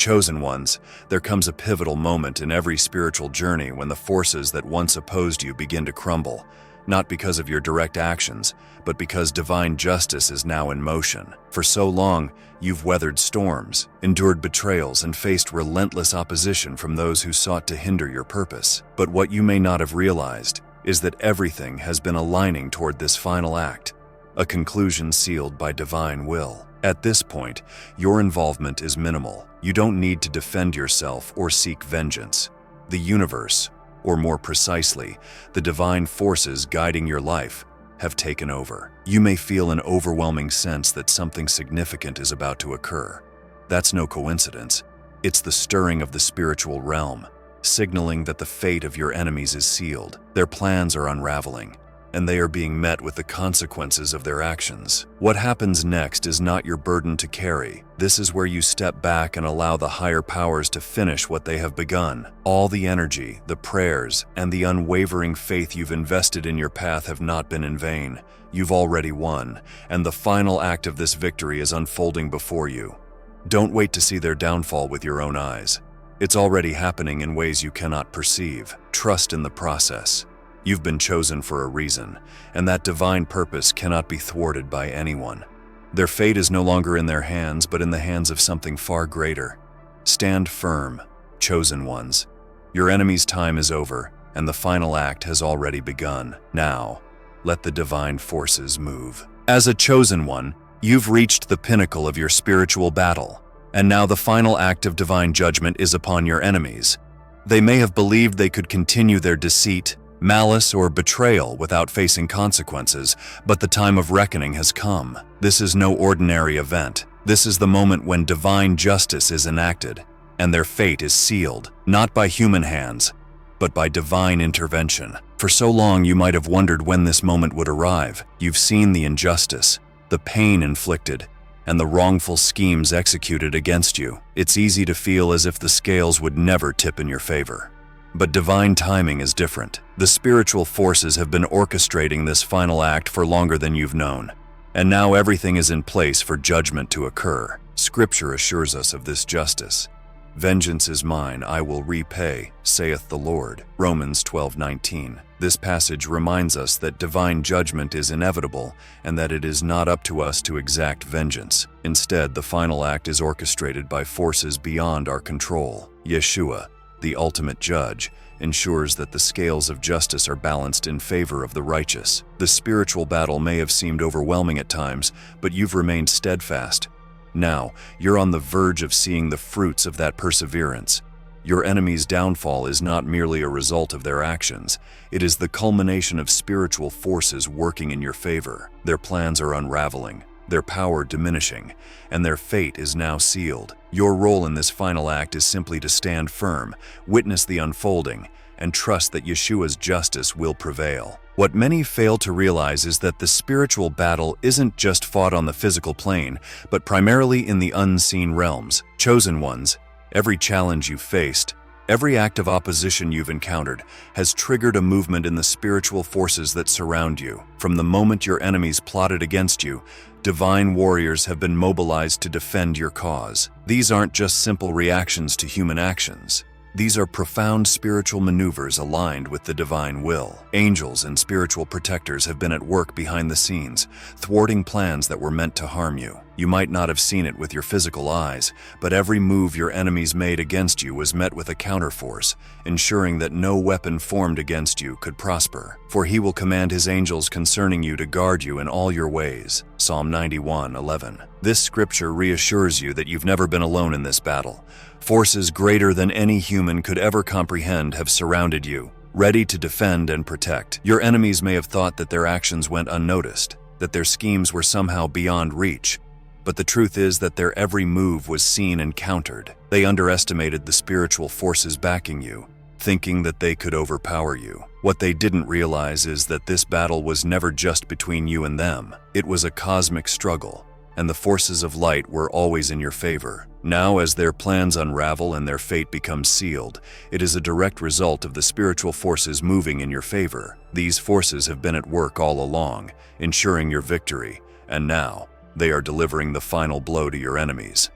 Chosen ones, there comes a pivotal moment in every spiritual journey when the forces that once opposed you begin to crumble, not because of your direct actions, but because divine justice is now in motion. For so long, you've weathered storms, endured betrayals, and faced relentless opposition from those who sought to hinder your purpose. But what you may not have realized is that everything has been aligning toward this final act, a conclusion sealed by divine will. At this point, your involvement is minimal. You don't need to defend yourself or seek vengeance. The universe, or more precisely, the divine forces guiding your life, have taken over. You may feel an overwhelming sense that something significant is about to occur. That's no coincidence. It's the stirring of the spiritual realm, signaling that the fate of your enemies is sealed. Their plans are unraveling, and they are being met with the consequences of their actions. What happens next is not your burden to carry. This is where you step back and allow the higher powers to finish what they have begun. All the energy, the prayers, and the unwavering faith you've invested in your path have not been in vain. You've already won, and the final act of this victory is unfolding before you. Don't wait to see their downfall with your own eyes. It's already happening in ways you cannot perceive. Trust in the process. You've been chosen for a reason, and that divine purpose cannot be thwarted by anyone. Their fate is no longer in their hands, but in the hands of something far greater. Stand firm, chosen ones. Your enemy's time is over, and the final act has already begun. Now, let the divine forces move. As a chosen one, you've reached the pinnacle of your spiritual battle, and now the final act of divine judgment is upon your enemies. They may have believed they could continue their deceit, malice, or betrayal without facing consequences, but the time of reckoning has come. This is no ordinary event. This is the moment when divine justice is enacted, and their fate is sealed, not by human hands, but by divine intervention. For so long you might have wondered when this moment would arrive. You've seen the injustice, the pain inflicted, and the wrongful schemes executed against you. It's easy to feel as if the scales would never tip in your favor. But divine timing is different. The spiritual forces have been orchestrating this final act for longer than you've known, and now everything is in place for judgment to occur. Scripture assures us of this justice. "Vengeance is mine, I will repay, saith the Lord." Romans 12:19. This passage reminds us that divine judgment is inevitable and that it is not up to us to exact vengeance. Instead, the final act is orchestrated by forces beyond our control. Yeshua, the ultimate judge, ensures that the scales of justice are balanced in favor of the righteous. The spiritual battle may have seemed overwhelming at times, but you've remained steadfast. Now, you're on the verge of seeing the fruits of that perseverance. Your enemy's downfall is not merely a result of their actions. It is the culmination of spiritual forces working in your favor. Their plans are unraveling, their power diminishing, and their fate is now sealed. Your role in this final act is simply to stand firm, witness the unfolding, and trust that Yeshua's justice will prevail. What many fail to realize is that the spiritual battle isn't just fought on the physical plane, but primarily in the unseen realms. Chosen ones, every challenge you've faced, every act of opposition you've encountered has triggered a movement in the spiritual forces that surround you. From the moment your enemies plotted against you, divine warriors have been mobilized to defend your cause. These aren't just simple reactions to human actions. These are profound spiritual maneuvers aligned with the divine will. Angels and spiritual protectors have been at work behind the scenes, thwarting plans that were meant to harm you. You might not have seen it with your physical eyes, but every move your enemies made against you was met with a counterforce, ensuring that no weapon formed against you could prosper. For he will command his angels concerning you to guard you in all your ways. Psalm 91:11. This scripture reassures you that you've never been alone in this battle. Forces greater than any human could ever comprehend have surrounded you, ready to defend and protect. Your enemies may have thought that their actions went unnoticed, that their schemes were somehow beyond reach, but the truth is that their every move was seen and countered. They underestimated the spiritual forces backing you, thinking that they could overpower you. What they didn't realize is that this battle was never just between you and them. It was a cosmic struggle, and the forces of light were always in your favor. Now, as their plans unravel and their fate becomes sealed, it is a direct result of the spiritual forces moving in your favor. These forces have been at work all along, ensuring your victory, and now they are delivering the final blow to your enemies.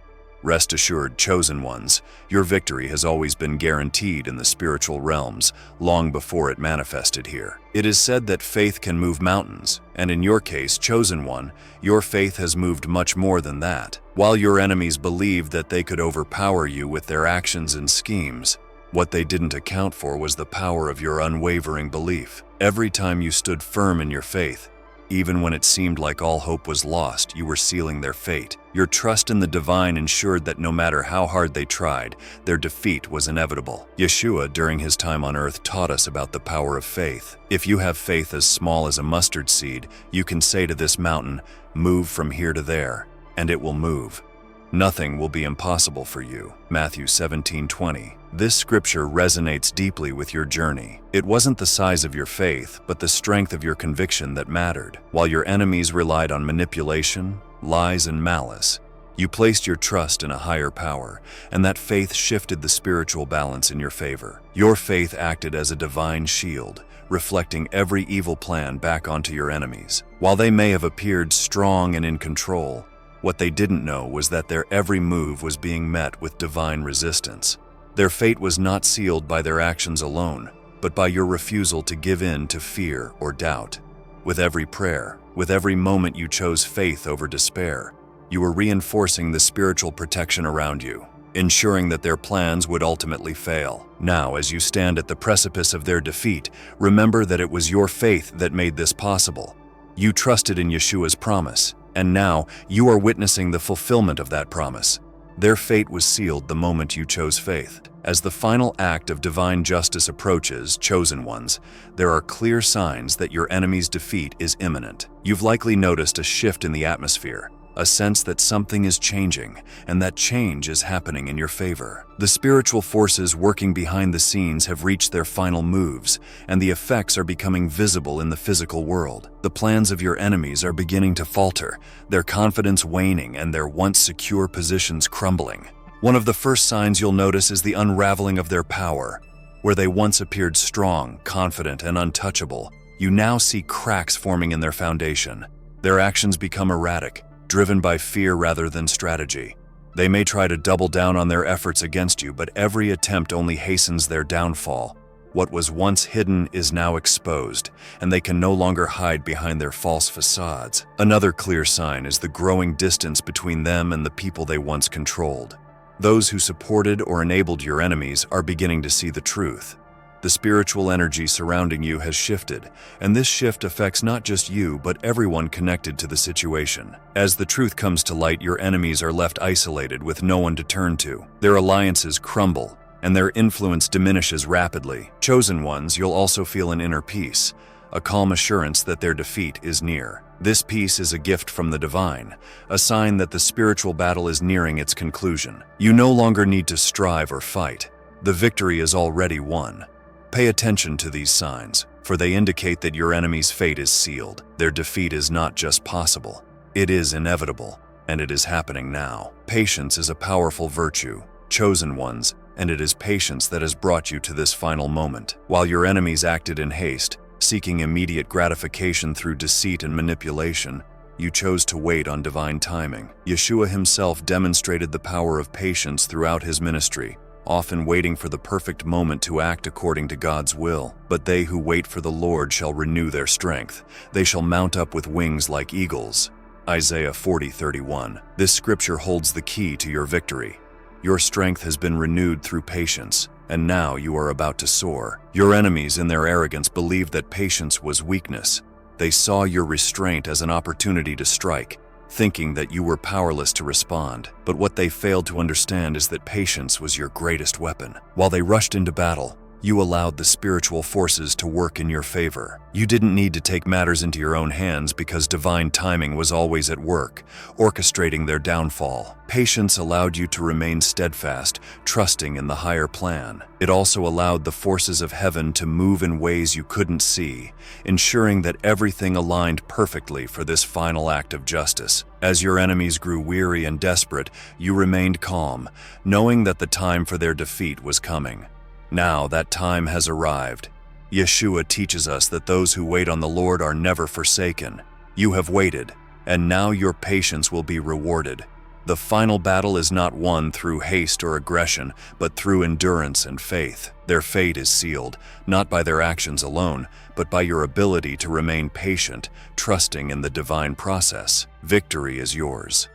Rest assured, chosen ones, your victory has always been guaranteed in the spiritual realms, long before it manifested here. It is said that faith can move mountains, and in your case, chosen one, your faith has moved much more than that. While your enemies believed that they could overpower you with their actions and schemes, what they didn't account for was the power of your unwavering belief. Every time you stood firm in your faith, even when it seemed like all hope was lost, you were sealing their fate. Your trust in the divine ensured that no matter how hard they tried, their defeat was inevitable. Yeshua, during his time on earth, taught us about the power of faith. If you have faith as small as a mustard seed, you can say to this mountain, "Move from here to there," and it will move. Nothing will be impossible for you. Matthew 17:20. This scripture resonates deeply with your journey. It wasn't the size of your faith, but the strength of your conviction that mattered. While your enemies relied on manipulation, lies, and malice, you placed your trust in a higher power, and that faith shifted the spiritual balance in your favor. Your faith acted as a divine shield, reflecting every evil plan back onto your enemies. While they may have appeared strong and in control, what they didn't know was that their every move was being met with divine resistance. Their fate was not sealed by their actions alone, but by your refusal to give in to fear or doubt. With every prayer, with every moment you chose faith over despair, you were reinforcing the spiritual protection around you, ensuring that their plans would ultimately fail. Now, as you stand at the precipice of their defeat, remember that it was your faith that made this possible. You trusted in Yeshua's promise, and now you are witnessing the fulfillment of that promise. Their fate was sealed the moment you chose faith. As the final act of divine justice approaches, chosen ones, there are clear signs that your enemy's defeat is imminent. You've likely noticed a shift in the atmosphere, a sense that something is changing, and that change is happening in your favor. The spiritual forces working behind the scenes have reached their final moves, and the effects are becoming visible in the physical world. The plans of your enemies are beginning to falter, their confidence waning, and their once secure positions crumbling. One of the first signs you'll notice is the unraveling of their power. Where they once appeared strong, confident, and untouchable, you now see cracks forming in their foundation. Their actions become erratic, driven by fear rather than strategy. They may try to double down on their efforts against you, but every attempt only hastens their downfall. What was once hidden is now exposed, and they can no longer hide behind their false facades. Another clear sign is the growing distance between them and the people they once controlled. Those who supported or enabled your enemies are beginning to see the truth. The spiritual energy surrounding you has shifted, and this shift affects not just you, but everyone connected to the situation. As the truth comes to light, your enemies are left isolated with no one to turn to. Their alliances crumble, and their influence diminishes rapidly. Chosen ones, you'll also feel an inner peace, a calm assurance that their defeat is near. This peace is a gift from the divine, a sign that the spiritual battle is nearing its conclusion. You no longer need to strive or fight. The victory is already won. Pay attention to these signs, for they indicate that your enemy's fate is sealed. Their defeat is not just possible, it is inevitable, and it is happening now. Patience is a powerful virtue, chosen ones, and it is patience that has brought you to this final moment. While your enemies acted in haste, seeking immediate gratification through deceit and manipulation, you chose to wait on divine timing. Yeshua himself demonstrated the power of patience throughout his ministry, often waiting for the perfect moment to act according to God's will. But they who wait for the Lord shall renew their strength. They shall mount up with wings like eagles. Isaiah 40:31. This scripture holds the key to your victory. Your strength has been renewed through patience, and now you are about to soar. Your enemies, in their arrogance, believed that patience was weakness. They saw your restraint as an opportunity to strike, thinking that you were powerless to respond. But what they failed to understand is that patience was your greatest weapon. While they rushed into battle, you allowed the spiritual forces to work in your favor. You didn't need to take matters into your own hands because divine timing was always at work, orchestrating their downfall. Patience allowed you to remain steadfast, trusting in the higher plan. It also allowed the forces of heaven to move in ways you couldn't see, ensuring that everything aligned perfectly for this final act of justice. As your enemies grew weary and desperate, you remained calm, knowing that the time for their defeat was coming. Now that time has arrived. Yeshua teaches us that those who wait on the Lord are never forsaken. You have waited, and now your patience will be rewarded. The final battle is not won through haste or aggression, but through endurance and faith. Their fate is sealed, not by their actions alone, but by your ability to remain patient, trusting in the divine process. Victory is yours.